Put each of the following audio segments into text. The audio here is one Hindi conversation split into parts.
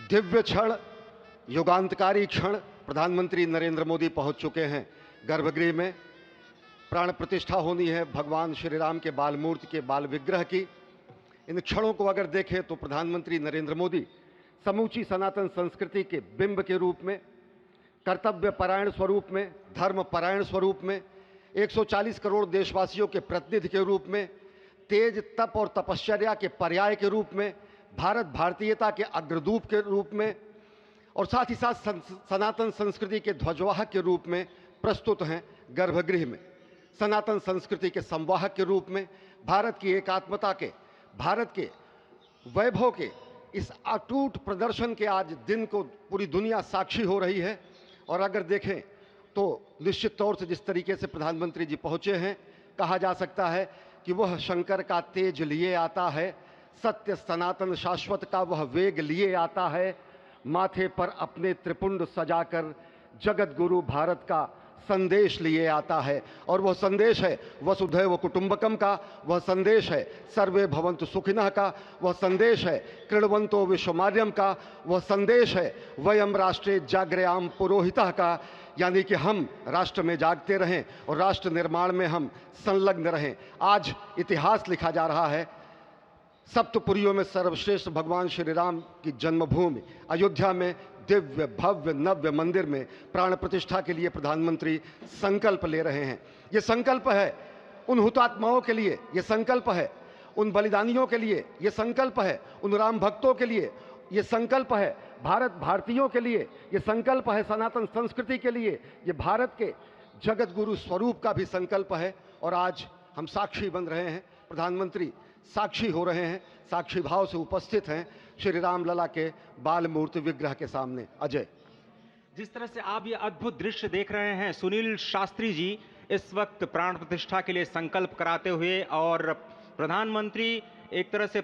दिव्य क्षण, युगांतकारी क्षण। प्रधानमंत्री नरेंद्र मोदी पहुंच चुके हैं गर्भगृह में। प्राण प्रतिष्ठा होनी है भगवान श्री राम के बाल मूर्ति के बाल विग्रह की। इन क्षणों को अगर देखें तो प्रधानमंत्री नरेंद्र मोदी समूची सनातन संस्कृति के बिंब के रूप में, कर्तव्य परायण स्वरूप में, धर्म परायण स्वरूप में, 140 करोड़ देशवासियों के प्रतिनिधि के रूप में, तेज तप और तपश्चर्या के पर्याय के रूप में, भारत भारतीयता के अग्रदूत के रूप में और साथ ही साथ सनातन संस्कृति के ध्वजवाहक के रूप में प्रस्तुत हैं गर्भगृह में। सनातन संस्कृति के संवाहक के रूप में, भारत की एकात्मता के, भारत के वैभव के इस अटूट प्रदर्शन के आज दिन को पूरी दुनिया साक्षी हो रही है। और अगर देखें तो निश्चित तौर से जिस तरीके से प्रधानमंत्री जी पहुंचे हैं, कहा जा सकता है कि वह शंकर का तेज लिए आता है, सत्य सनातन शाश्वत का वह वेग लिए आता है, माथे पर अपने त्रिपुंड सजाकर जगत गुरु भारत का संदेश लिए आता है। और वह संदेश है वसुधैव कुटुंबकम का, वह संदेश है सर्वे भवन्तु सुखिनः का, वह संदेश है कृण्वन्तो विश्वमार्यम का, वह संदेश है वयम राष्ट्रे जाग्रयाम पुरोहितः का, यानी कि हम राष्ट्र में जागते रहें और राष्ट्र निर्माण में हम संलग्न रहें। आज इतिहास लिखा जा रहा है। सप्तपुरियों में सर्वश्रेष्ठ भगवान श्री राम की जन्मभूमि अयोध्या में दिव्य भव्य नव्य मंदिर में प्राण प्रतिष्ठा के लिए प्रधानमंत्री संकल्प ले रहे हैं। ये संकल्प है उन हुतात्माओं के लिए, ये संकल्प है उन बलिदानियों के लिए, ये संकल्प है उन राम भक्तों के लिए, ये संकल्प है भारत भारतीयों के लिए, ये संकल्प है सनातन संस्कृति के लिए, ये भारत के जगत गुरु स्वरूप का भी संकल्प है। और आज हम साक्षी बन रहे हैं, प्रधानमंत्री साक्षी हो रहे हैं, साक्षी भाव से उपस्थित हैं श्री राम लला के बाल मूर्ति विग्रह के सामने। अजय, जिस तरह से आप ये अद्भुत दृश्य देख रहे हैं, सुनील शास्त्री जी इस वक्त प्राण प्रतिष्ठा के लिए संकल्प कराते हुए, और प्रधानमंत्री एक तरह से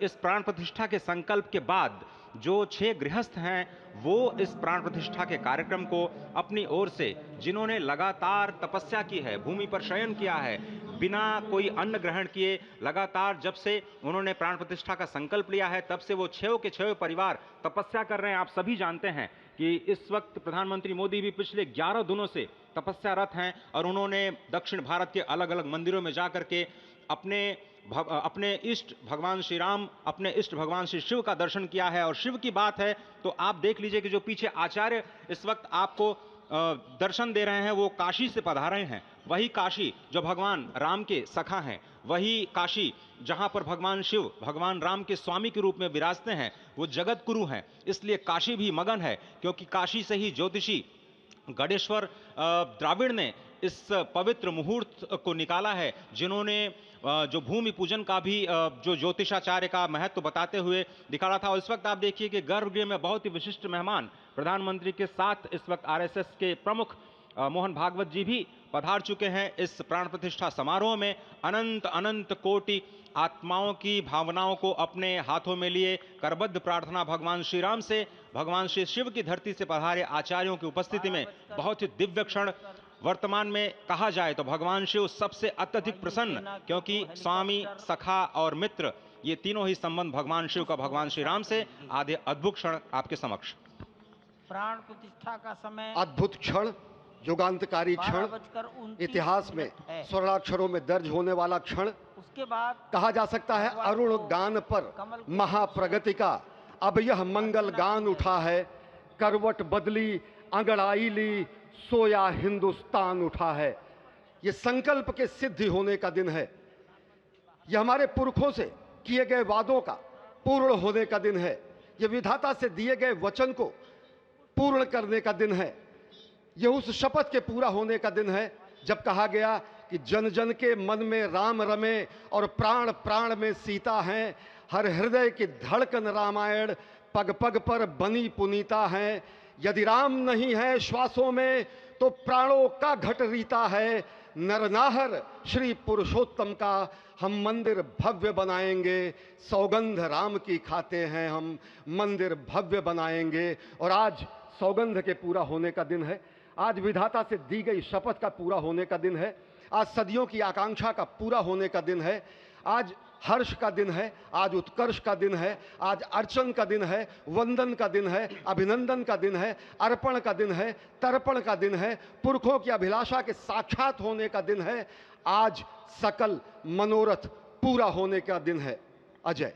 इस प्राण प्रतिष्ठा के संकल्प के बाद जो 6 गृहस्थ हैं वो इस प्राण प्रतिष्ठा के कार्यक्रम को अपनी ओर से, जिन्होंने लगातार तपस्या की है, भूमि पर शयन किया है, बिना कोई अन्न ग्रहण किए, लगातार जब से उन्होंने प्राण प्रतिष्ठा का संकल्प लिया है तब से वो 6 के 6 परिवार तपस्या कर रहे हैं। आप सभी जानते हैं कि इस वक्त प्रधानमंत्री मोदी भी पिछले 11 दिनों से तपस्यारत हैं और उन्होंने दक्षिण भारत के अलग अलग मंदिरों में जाकर के अपने इष्ट भगवान श्री राम, अपने इष्ट भगवान श्री शिव का दर्शन किया है। और शिव की बात है तो आप देख लीजिए कि जो पीछे आचार्य इस वक्त आपको दर्शन दे रहे हैं वो काशी से पधारे हैं। वही काशी जो भगवान राम के सखा हैं, वही काशी जहां पर भगवान शिव भगवान राम के स्वामी के रूप में विराजते हैं, वो जगत गुरु हैं। इसलिए काशी भी मगन है, क्योंकि काशी से ही ज्योतिषी गणेश्वर द्राविड़ ने इस पवित्र मुहूर्त को निकाला है, जिन्होंने जो भूमि पूजन का भी जो ज्योतिषाचार्य का महत्व बताते हुए दिखाया था। और इस वक्त आप देखिए कि गर्भगृह में बहुत ही विशिष्ट मेहमान प्रधानमंत्री के साथ इस वक्त आरएसएस के प्रमुख मोहन भागवत जी भी पधार चुके हैं। इस प्राण प्रतिष्ठा समारोह में अनंत अनंत कोटि आत्माओं की भावनाओं को अपने हाथों में लिए करबद्ध प्रार्थना भगवान श्री राम से, भगवान श्री शिव की धरती से पधारे आचार्यों की उपस्थिति में बहुत ही दिव्य क्षण। वर्तमान में कहा जाए तो भगवान शिव सबसे अत्यधिक प्रसन्न, क्योंकि स्वामी, सखा और मित्र ये तीनों ही संबंध भगवान शिव का भगवान श्री राम से। आधे अद्भुत क्षण आपके समक्ष। प्राण प्रतिष्ठा का समय, अद्भुत क्षण, युगांतकारी क्षण, इतिहास में स्वर्णाक्षरों में दर्ज होने वाला क्षण। उसके बाद कहा जा सकता है अरुण गान पर महाप्रगति का अब यह मंगल गान उठा है, करवट बदली अंगड़ाई ली सोया हिंदुस्तान उठा है। यह संकल्प के सिद्धि होने का दिन है, यह हमारे पुरखों से किए गए वादों का पूर्ण होने का दिन है, यह विधाता से दिए गए वचन को पूर्ण करने का दिन है, यह उस शपथ के पूरा होने का दिन है जब कहा गया कि जन जन के मन में राम रमे और प्राण प्राण में सीता हैं, हर हृदय की धड़कन रामायण पग पग पर बनी पुनीता है। यदि राम नहीं है श्वासों में तो प्राणों का घट रीता है, नरनाहर श्री पुरुषोत्तम का हम मंदिर भव्य बनाएंगे, सौगंध राम की खाते हैं हम मंदिर भव्य बनाएंगे। और आज सौगंध के पूरा होने का दिन है, आज विधाता से दी गई शपथ का पूरा होने का दिन है, आज सदियों की आकांक्षा का पूरा होने का दिन है, आज हर्ष का दिन है, आज उत्कर्ष का दिन है, आज अर्चन का दिन है, वंदन का दिन है, अभिनंदन का दिन है, अर्पण का दिन है, तर्पण का दिन है, पुरखों की अभिलाषा के साक्षात होने का दिन है। आज सकल मनोरथ पूरा होने का दिन है। अजय,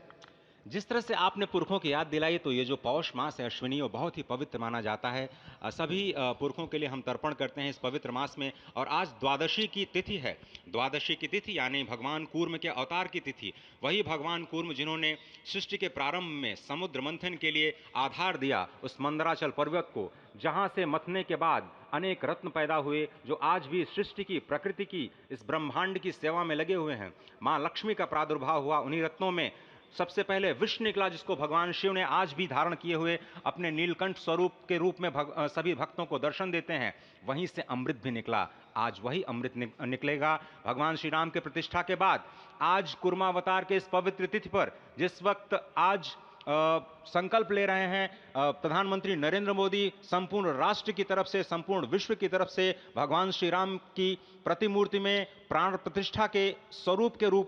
जिस तरह से आपने पुरखों की याद दिलाई, तो ये जो पौष मास है अश्विनी, वो बहुत ही पवित्र माना जाता है। सभी पुरखों के लिए हम तर्पण करते हैं इस पवित्र मास में। और आज द्वादशी की तिथि है। द्वादशी की तिथि यानी भगवान कूर्म के अवतार की तिथि। वही भगवान कूर्म जिन्होंने सृष्टि के प्रारंभ में समुद्र मंथन के लिए आधार दिया उस मंदराचल पर्वत को, जहां से मथने के बाद अनेक रत्न पैदा हुए, जो आज भी सृष्टि की, प्रकृति की, इस ब्रह्मांड की सेवा में लगे हुए हैं। माँ लक्ष्मी का प्रादुर्भाव हुआ उन्हीं रत्नों में। सबसे पहले विष निकला, जिसको भगवान शिव ने आज भी धारण किए हुए अपने नीलकंठ स्वरूप के रूप में सभी भक्तों को दर्शन देते हैं। वहीं से अमृत भी निकला। आज वही अमृत निकलेगा भगवान श्री राम के प्रतिष्ठा के बाद। आज कुर्मावतार के इस पवित्र तिथि पर, जिस वक्त आज संकल्प ले रहे हैं प्रधानमंत्री नरेंद्र मोदी, संपूर्ण राष्ट्र की तरफ से, संपूर्ण विश्व की तरफ से भगवान श्री राम की प्रतिमूर्ति में प्राण प्रतिष्ठा के स्वरूप के रूप में